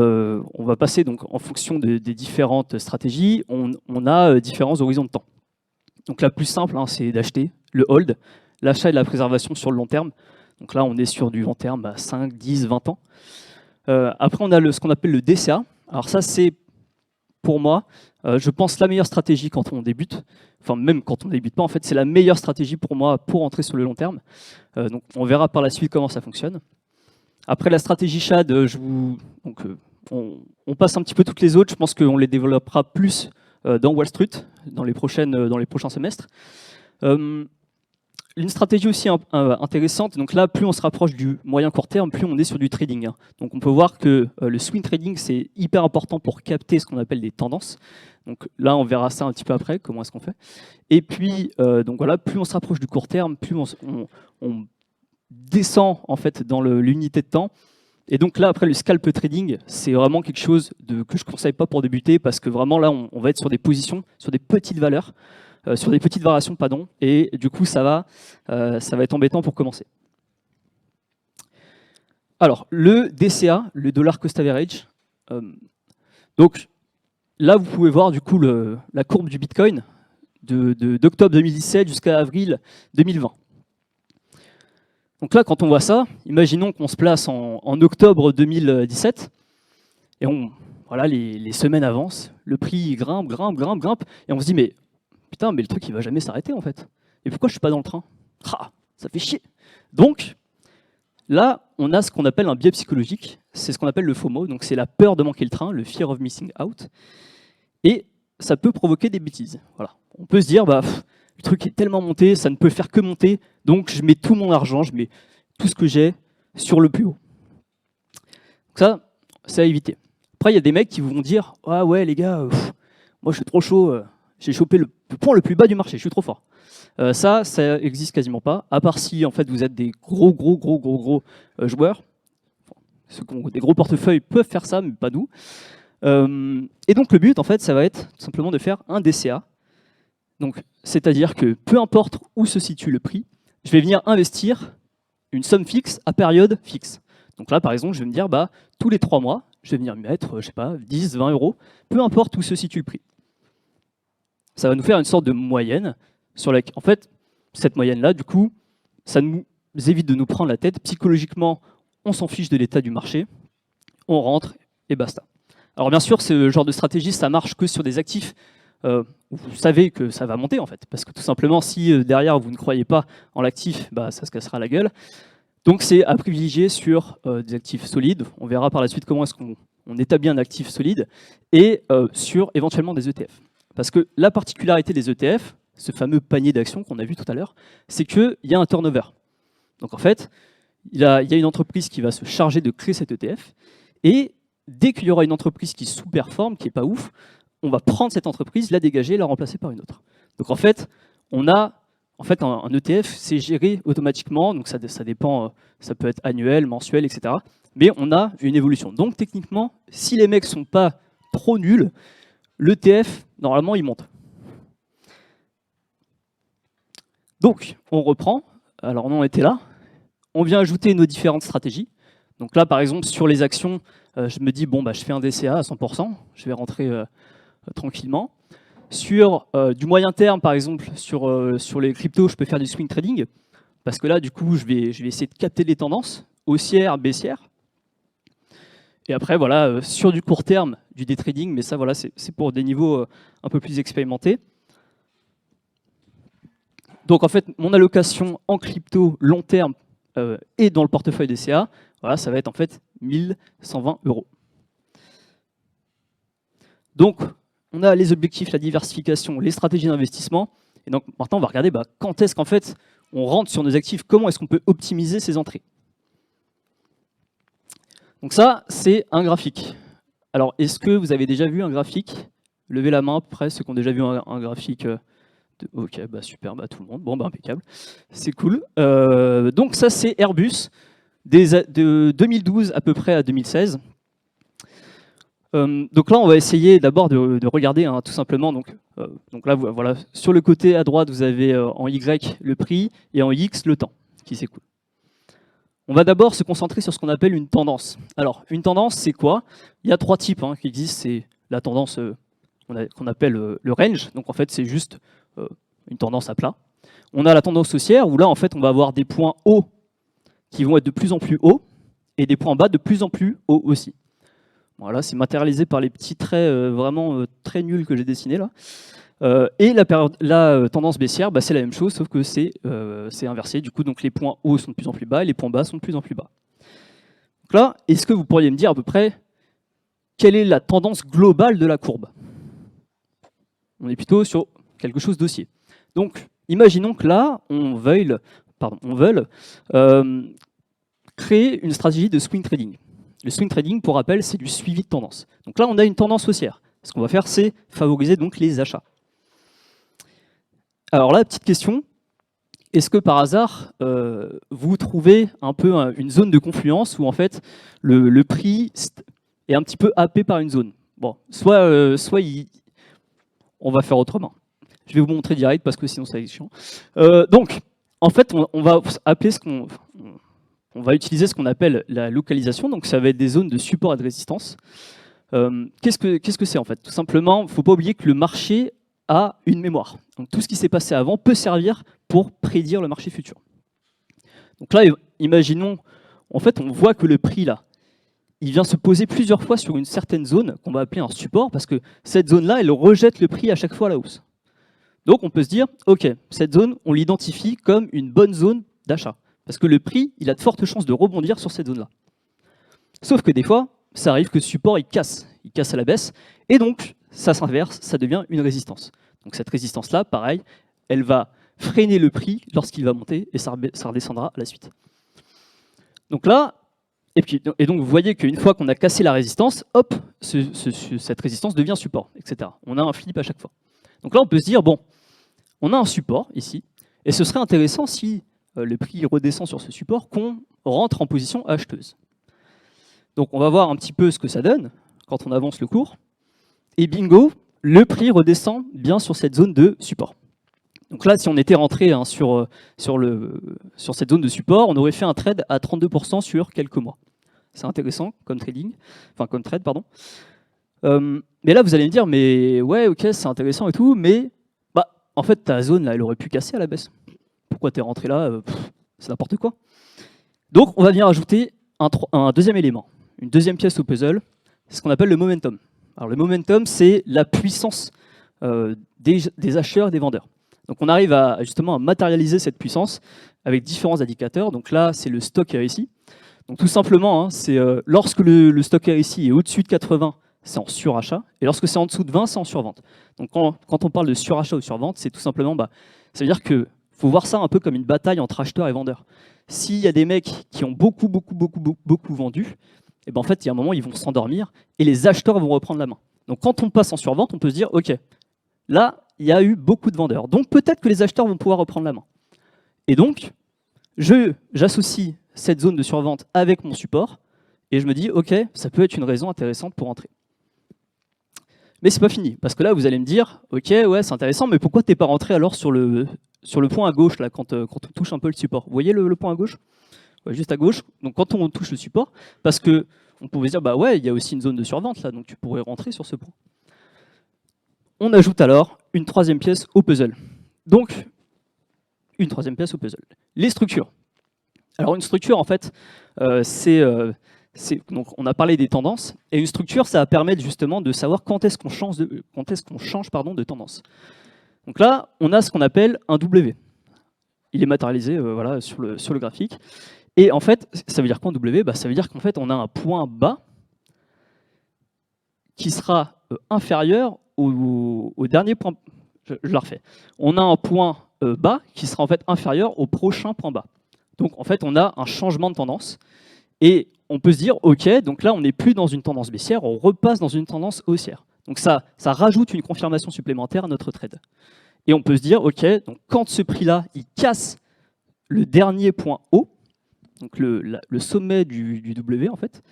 Speaker 3: passer donc, en fonction des différentes stratégies, on a différents horizons de temps. Donc la plus simple, c'est d'acheter le hold, l'achat et la préservation sur le long terme. Donc là, on est sur du long terme à 5, 10, 20 ans. Après, on a ce qu'on appelle le DCA. Alors ça, c'est pour moi, je pense la meilleure stratégie quand on débute. Enfin, même quand on ne débute pas, en fait, c'est la meilleure stratégie pour moi pour entrer sur le long terme. Donc, on verra par la suite comment ça fonctionne. Après la stratégie SHAD, on passe un petit peu toutes les autres. Je pense qu'on les développera plus dans Wall Street, dans les prochains semestres. une stratégie aussi intéressante, donc là, plus on se rapproche du moyen court terme, plus on est sur du trading, hein. Donc on peut voir que le swing trading, c'est hyper important pour capter ce qu'on appelle des tendances. Donc là, on verra ça un petit peu après, comment est-ce qu'on fait. Et puis, donc voilà, plus on se rapproche du court terme, plus on descend en fait dans l'unité de temps. Et donc là, après, le scalp trading, c'est vraiment quelque chose que je ne conseille pas pour débuter, parce que vraiment là, on va être sur des positions, sur des petites valeurs, sur des petites variations, pardon, et du coup, ça va être embêtant pour commencer. Alors, le DCA, le dollar cost average, donc là, vous pouvez voir du coup la courbe du Bitcoin d'octobre 2017 jusqu'à avril 2020. Donc là, quand on voit ça, imaginons qu'on se place en octobre 2017, et voilà, les semaines avancent, le prix grimpe, et on se dit, mais putain, mais le truc, il va jamais s'arrêter, en fait. Et pourquoi je suis pas dans le train? Ah, ça fait chier. Donc, là, on a ce qu'on appelle un biais psychologique, c'est ce qu'on appelle le FOMO, donc c'est la peur de manquer le train, le fear of missing out, et ça peut provoquer des bêtises. Voilà. On peut se dire, bah, le truc est tellement monté, ça ne peut faire que monter, donc je mets tout mon argent, je mets tout ce que j'ai sur le plus haut. Donc ça, c'est à éviter. Après, il y a des mecs qui vont dire, ah ouais les gars, moi je suis trop chaud, j'ai chopé le point le plus bas du marché, je suis trop fort. Ça existe quasiment pas, à part si en fait vous êtes des gros joueurs. Ceux qui ont des gros portefeuilles peuvent faire ça, mais pas nous. Et donc le but en fait, ça va être tout simplement de faire un DCA. Donc, c'est-à-dire que peu importe où se situe le prix, je vais venir investir une somme fixe à période fixe. Donc là, par exemple, je vais me dire, bah, tous les 3 mois, je vais venir mettre, je sais pas, 10, 20 euros, peu importe où se situe le prix. Ça va nous faire une sorte de moyenne, sur laquelle, en fait, cette moyenne-là, du coup, ça nous évite de nous prendre la tête. Psychologiquement, on s'en fiche de l'état du marché, on rentre et basta. Alors bien sûr, ce genre de stratégie, ça marche que sur des actifs vous savez que ça va monter en fait, parce que tout simplement si derrière vous ne croyez pas en l'actif, bah, ça se cassera la gueule. Donc c'est à privilégier sur des actifs solides, on verra par la suite comment est-ce qu'on établit un actif solide, et sur éventuellement des ETF. Parce que la particularité des ETF, ce fameux panier d'actions qu'on a vu tout à l'heure, c'est qu'il y a un turnover. Donc en fait, il y a une entreprise qui va se charger de créer cet ETF, et dès qu'il y aura une entreprise qui sous-performe, qui n'est pas ouf, on va prendre cette entreprise, la dégager et la remplacer par une autre. Donc en fait, on a un ETF, c'est géré automatiquement, donc ça dépend, ça peut être annuel, mensuel, etc. Mais on a une évolution. Donc techniquement, si les mecs sont pas trop nuls, l'ETF, normalement, il monte. Donc, on reprend. Alors, on en était là. On vient ajouter nos différentes stratégies. Donc là, par exemple, sur les actions, je me dis, bon, bah, je fais un DCA à 100%, je vais rentrer tranquillement. Sur du moyen terme, par exemple, sur les cryptos, je peux faire du swing trading, parce que là, du coup, je vais essayer de capter les tendances, haussières, baissières. Et après, voilà, sur du court terme, du day trading, mais ça, voilà, c'est pour des niveaux un peu plus expérimentés. Donc, en fait, mon allocation en crypto long terme et dans le portefeuille DCA, voilà, ça va être en fait 1120 €. Donc, on a les objectifs, la diversification, les stratégies d'investissement. Et donc maintenant, on va regarder quand est-ce qu'en fait on rentre sur nos actifs, comment est-ce qu'on peut optimiser ces entrées. Donc ça, c'est un graphique. Alors, est-ce que vous avez déjà vu un graphique? Levez la main à peu près, ceux qui ont déjà vu un graphique. Ok, bah super, bah tout le monde. Bon, bah impeccable. C'est cool. Donc ça, c'est Airbus, de 2012 à peu près à 2016. Donc là, on va essayer d'abord de regarder tout simplement. Donc là, voilà, sur le côté à droite, vous avez en Y le prix et en X le temps qui s'écoule. On va d'abord se concentrer sur ce qu'on appelle une tendance. Alors, une tendance, c'est quoi? Il y a 3 types qui existent. C'est la tendance qu'on appelle le range. Donc en fait, c'est juste une tendance à plat. On a la tendance haussière où là, en fait, on va avoir des points hauts qui vont être de plus en plus hauts et des points bas de plus en plus hauts aussi. Voilà, c'est matérialisé par les petits traits vraiment très nuls que j'ai dessinés là. Et la tendance baissière, c'est la même chose, sauf que c'est inversé. Du coup, donc les points hauts sont de plus en plus bas et les points bas sont de plus en plus bas. Donc là, est-ce que vous pourriez me dire à peu près quelle est la tendance globale de la courbe? On est plutôt sur quelque chose d'haussier. Donc, imaginons que là, on veuille créer une stratégie de swing trading. Le swing trading, pour rappel, c'est du suivi de tendance. Donc là, on a une tendance haussière. Ce qu'on va faire, c'est favoriser donc les achats. Alors là, petite question. Est-ce que par hasard, vous trouvez un peu une zone de confluence où en fait le prix est un petit peu happé par une zone? Bon, on va faire autrement. Je vais vous montrer direct parce que sinon ça va être chiant. Donc, en fait, on va appeler on va utiliser ce qu'on appelle la localisation. Donc, ça va être des zones de support et de résistance. Qu'est-ce que c'est en fait? Tout simplement, il ne faut pas oublier que le marché a une mémoire. Donc, tout ce qui s'est passé avant peut servir pour prédire le marché futur. Donc là, imaginons, en fait, on voit que le prix là, il vient se poser plusieurs fois sur une certaine zone qu'on va appeler un support, parce que cette zone-là, elle rejette le prix à chaque fois à la hausse. Donc on peut se dire, ok, cette zone, on l'identifie comme une bonne zone d'achat, parce que le prix, il a de fortes chances de rebondir sur cette zone-là. Sauf que des fois, ça arrive que ce support, il casse à la baisse, et donc ça s'inverse, ça devient une résistance. Donc cette résistance-là, pareil, elle va freiner le prix lorsqu'il va monter, et ça redescendra à la suite. Donc là, et donc vous voyez qu'une fois qu'on a cassé la résistance, hop, cette résistance devient support, etc. On a un flip à chaque fois. Donc là, on peut se dire, bon, on a un support ici, et ce serait intéressant si le prix redescend sur ce support, qu'on rentre en position acheteuse. Donc on va voir un petit peu ce que ça donne quand on avance le cours, et bingo, le prix redescend bien sur cette zone de support. Donc là, si on était rentré sur cette zone de support, on aurait fait un trade à 32% sur quelques mois. C'est intéressant comme trade, pardon. Mais là, vous allez me dire, mais ouais, ok, c'est intéressant et tout, mais bah, en fait, ta zone, là, elle aurait pu casser à la baisse. Pourquoi tu es rentré là? C'est n'importe quoi. Donc, on va venir ajouter un deuxième élément, une deuxième pièce au puzzle, c'est ce qu'on appelle le momentum. Alors, le momentum, c'est la puissance des acheteurs et des vendeurs. Donc, on arrive justement à matérialiser cette puissance avec différents indicateurs. Donc là, c'est le stock RSI. Donc tout simplement, hein, c'est lorsque le stock RSI est au-dessus de 80, c'est en surachat, et lorsque c'est en dessous de 20, c'est en survente. Donc quand on parle de surachat ou survente, c'est tout simplement, ça veut dire qu'il faut voir ça un peu comme une bataille entre acheteurs et vendeurs. S'il y a des mecs qui ont beaucoup vendu, et ben en fait, il y a un moment, ils vont s'endormir, et les acheteurs vont reprendre la main. Donc quand on passe en survente, on peut se dire, ok, là, il y a eu beaucoup de vendeurs, donc peut-être que les acheteurs vont pouvoir reprendre la main. Et donc, j'associe cette zone de survente avec mon support, et je me dis, ok, ça peut être une raison intéressante pour entrer. Mais c'est pas fini, parce que là, vous allez me dire, ok, ouais, c'est intéressant, mais pourquoi t'es pas rentré alors sur le point à gauche, là, quand on touche un peu le support? Vous voyez le point à gauche? Ouais, juste à gauche, donc quand on touche le support, parce que on pouvait dire, bah ouais, il y a aussi une zone de survente, là, donc tu pourrais rentrer sur ce point. On ajoute alors une troisième pièce au puzzle. Donc, une troisième pièce au puzzle. Les structures. Alors une structure, en fait, donc on a parlé des tendances, et une structure, ça va permettre justement de savoir quand est-ce qu'on change de tendance. Donc là, on a ce qu'on appelle un W. Il est matérialisé voilà, sur le graphique. Et en fait, ça veut dire quoi un W? Ça veut dire qu'en fait, on a un point bas qui sera inférieur au dernier point. Je la refais. On a un point bas qui sera en fait inférieur au prochain point bas. Donc en fait, on a un changement de tendance et on peut se dire, ok, donc là, on n'est plus dans une tendance baissière, on repasse dans une tendance haussière. Donc ça rajoute une confirmation supplémentaire à notre trade. Et on peut se dire, ok, donc quand ce prix-là, il casse le dernier point haut, donc le sommet du W en fait,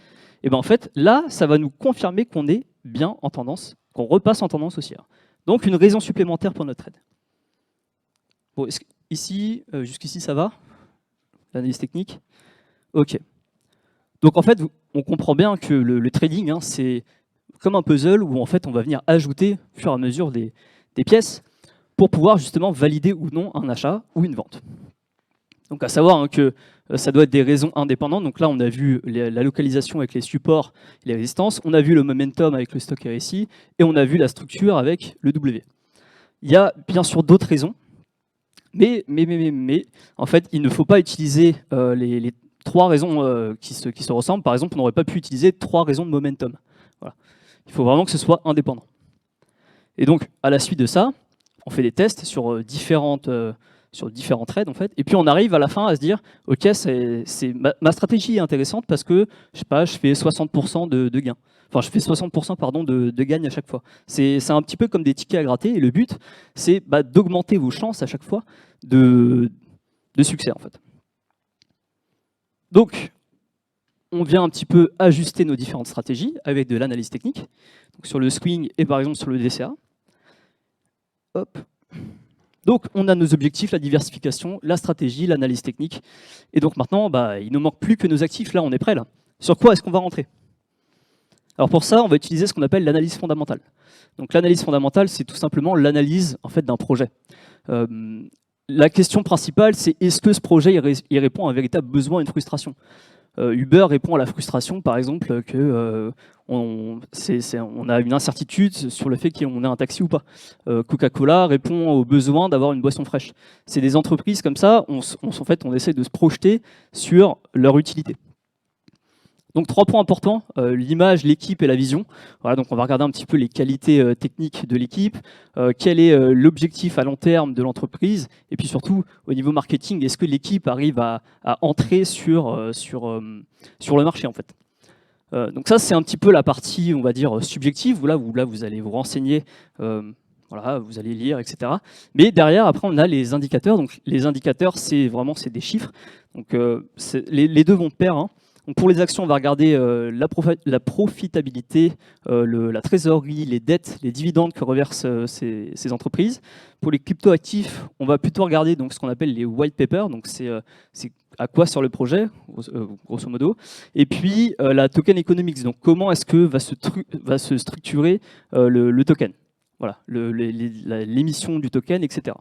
Speaker 3: et ben en fait, là, ça va nous confirmer qu'on est bien en tendance, qu'on repasse en tendance haussière. Donc une raison supplémentaire pour notre trade. Bon, ici, jusqu'ici, ça va? L'analyse technique? Ok. Donc en fait, on comprend bien que le trading, hein, c'est comme un puzzle où en fait on va venir ajouter au fur et à mesure des pièces pour pouvoir justement valider ou non un achat ou une vente. Donc à savoir hein, que ça doit être des raisons indépendantes. Donc là, on a vu la localisation avec les supports et les résistances, on a vu le momentum avec le stock RSI, et on a vu la structure avec le W. Il y a bien sûr d'autres raisons, mais en fait, il ne faut pas utiliser les trois raisons qui se ressemblent. Par exemple, on n'aurait pas pu utiliser 3 raisons de momentum. Voilà. Il faut vraiment que ce soit indépendant. Et donc, à la suite de ça, on fait des tests sur différents trades en fait, et puis on arrive à la fin à se dire, ok, ma stratégie est intéressante parce que je sais pas, je fais 60% de gains. Enfin, je fais 60% pardon, de gagne à chaque fois. C'est un petit peu comme des tickets à gratter, et le but, c'est d'augmenter vos chances à chaque fois de succès en fait. Donc, on vient un petit peu ajuster nos différentes stratégies avec de l'analyse technique, donc sur le swing et par exemple sur le DCA. Hop. Donc, on a nos objectifs, la diversification, la stratégie, l'analyse technique. Et donc maintenant, il ne manque plus que nos actifs. Là, on est prêt. Là. Sur quoi est-ce qu'on va rentrer? Alors pour ça, on va utiliser ce qu'on appelle l'analyse fondamentale. Donc l'analyse fondamentale, c'est tout simplement l'analyse en fait, d'un projet. La question principale, c'est est-ce que ce projet il répond à un véritable besoin, une frustration? Uber répond à la frustration, par exemple, que on a une incertitude sur le fait qu'on ait un taxi ou pas. Coca-Cola répond au besoin d'avoir une boisson fraîche. C'est des entreprises comme ça, en fait, on essaie de se projeter sur leur utilité. Donc 3 points importants, l'image, l'équipe et la vision. Voilà, donc on va regarder un petit peu les qualités techniques de l'équipe, quel est l'objectif à long terme de l'entreprise, et puis surtout au niveau marketing, est-ce que l'équipe arrive à entrer sur le marché en fait. Donc ça c'est un petit peu la partie, on va dire, subjective, où là vous allez vous renseigner, voilà, vous allez lire, etc. Mais derrière, après, on a les indicateurs. Donc les indicateurs, c'est des chiffres. Donc les deux vont de pair, hein. Donc pour les actions, on va regarder la profitabilité, la trésorerie, les dettes, les dividendes que reversent ces entreprises. Pour les crypto-actifs, on va plutôt regarder donc, ce qu'on appelle les white papers, donc c'est à quoi sert le projet, grosso modo. Et puis la token economics, donc comment est-ce que va se structurer le token. Voilà, l'émission du token, etc.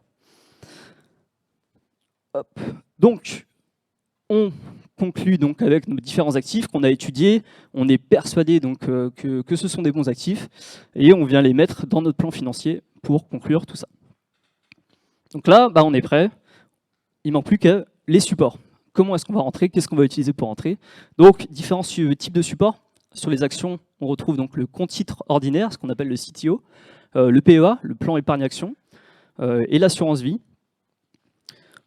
Speaker 3: Hop. Donc, on conclut donc avec nos différents actifs qu'on a étudiés, on est persuadé donc que ce sont des bons actifs, et on vient les mettre dans notre plan financier pour conclure tout ça. Donc là, on est prêt, il ne manque plus que les supports. Comment est-ce qu'on va rentrer? Qu'est-ce qu'on va utiliser pour rentrer? Donc, différents types de supports. Sur les actions, on retrouve donc le compte titre ordinaire, ce qu'on appelle le CTO, le PEA, le plan épargne action, et l'assurance vie.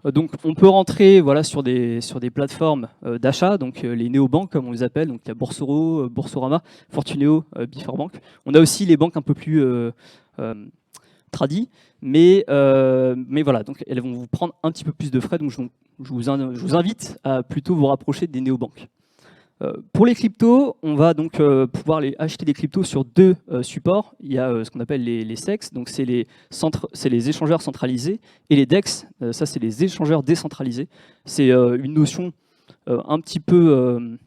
Speaker 3: Donc on peut rentrer voilà, sur des plateformes d'achat, donc les néobanques comme on les appelle, donc il y a Boursorama, Boursorama, Fortuneo, Before Bank. On a aussi les banques un peu plus tradies, mais voilà, donc elles vont vous prendre un petit peu plus de frais, donc je vous invite à plutôt vous rapprocher des néobanques. Pour les cryptos, on va donc pouvoir acheter des cryptos sur 2 supports. Il y a ce qu'on appelle les SEX, donc c'est les échangeurs centralisés, et les DEX, ça c'est les échangeurs décentralisés. C'est une notion un petit peu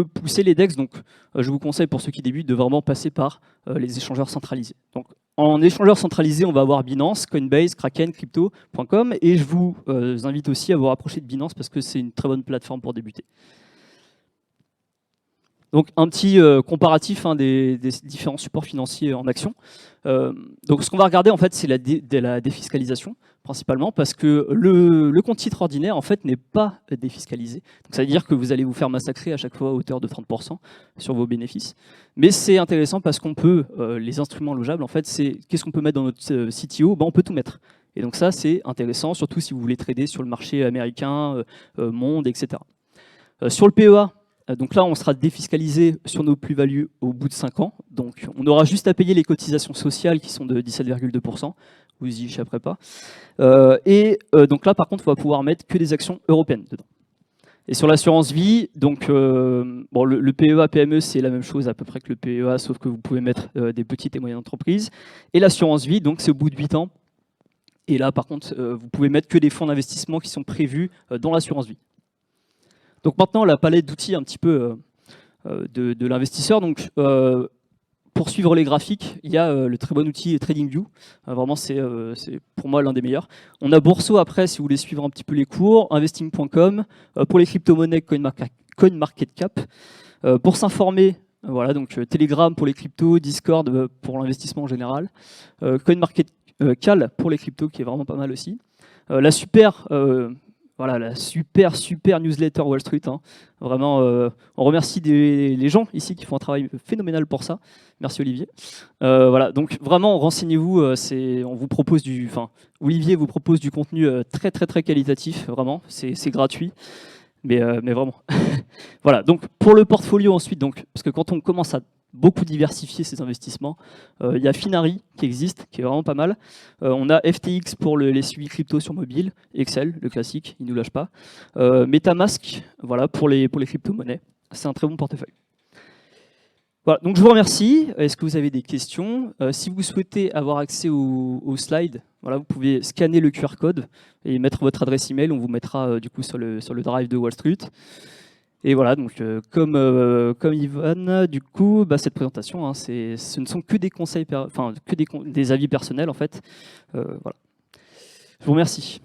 Speaker 3: poussée, les DEX, donc je vous conseille pour ceux qui débutent de vraiment passer par les échangeurs centralisés. Donc, en échangeur centralisé, on va avoir Binance, Coinbase, Kraken, Crypto.com, et je vous invite aussi à vous rapprocher de Binance parce que c'est une très bonne plateforme pour débuter. Donc un petit comparatif des différents supports financiers en action. Donc ce qu'on va regarder en fait, c'est la défiscalisation principalement parce que le compte titre ordinaire en fait n'est pas défiscalisé. Donc ça veut dire que vous allez vous faire massacrer à chaque fois à hauteur de 30% sur vos bénéfices. Mais c'est intéressant parce qu'on peut, les instruments logeables en fait, c'est qu'est-ce qu'on peut mettre dans notre CTO? On peut tout mettre. Et donc ça c'est intéressant, surtout si vous voulez trader sur le marché américain, monde, etc. Sur le PEA, donc là, on sera défiscalisé sur nos plus-values au bout de 5 ans. Donc on aura juste à payer les cotisations sociales qui sont de 17,2%. Vous y échapperez pas. Donc là, par contre, on va pouvoir mettre que des actions européennes dedans. Et sur l'assurance vie, donc le PEA, PME, c'est la même chose à peu près que le PEA, sauf que vous pouvez mettre des petites et moyennes entreprises. Et l'assurance vie, donc c'est au bout de 8 ans. Et là, par contre, vous pouvez mettre que des fonds d'investissement qui sont prévus dans l'assurance vie. Donc maintenant, la palette d'outils un petit peu de l'investisseur. Donc, pour suivre les graphiques, il y a le très bon outil TradingView. Vraiment, c'est pour moi l'un des meilleurs. On a Bourso après, si vous voulez suivre un petit peu les cours. Investing.com. Pour les crypto-monnaies, CoinMarketCap. Pour s'informer, voilà, donc Telegram pour les cryptos, Discord pour l'investissement en général. CoinMarketCal pour les cryptos, qui est vraiment pas mal aussi. La super voilà, la super newsletter Wall Street. Hein. Vraiment, on remercie les gens ici qui font un travail phénoménal pour ça. Merci Olivier. Voilà, donc vraiment, renseignez-vous. On vous propose Olivier vous propose du contenu très qualitatif. Vraiment, c'est gratuit. Mais vraiment. Voilà, donc pour le portfolio ensuite, parce que quand on commence à beaucoup diversifier ses investissements, il y a Finari qui existe, qui est vraiment pas mal. On a FTX pour les suivis crypto sur mobile, Excel, le classique, il ne nous lâche pas. MetaMask, voilà, pour les crypto-monnaies. C'est un très bon portefeuille. Voilà, donc je vous remercie. Est-ce que vous avez des questions? Si vous souhaitez avoir accès aux slides, voilà, vous pouvez scanner le QR code et mettre votre adresse email. On vous mettra du coup sur le drive de Wall Street. Et voilà, donc comme Ivan, du coup, cette présentation, hein, ce ne sont que des conseils, des avis personnels en fait. Voilà. Je vous remercie.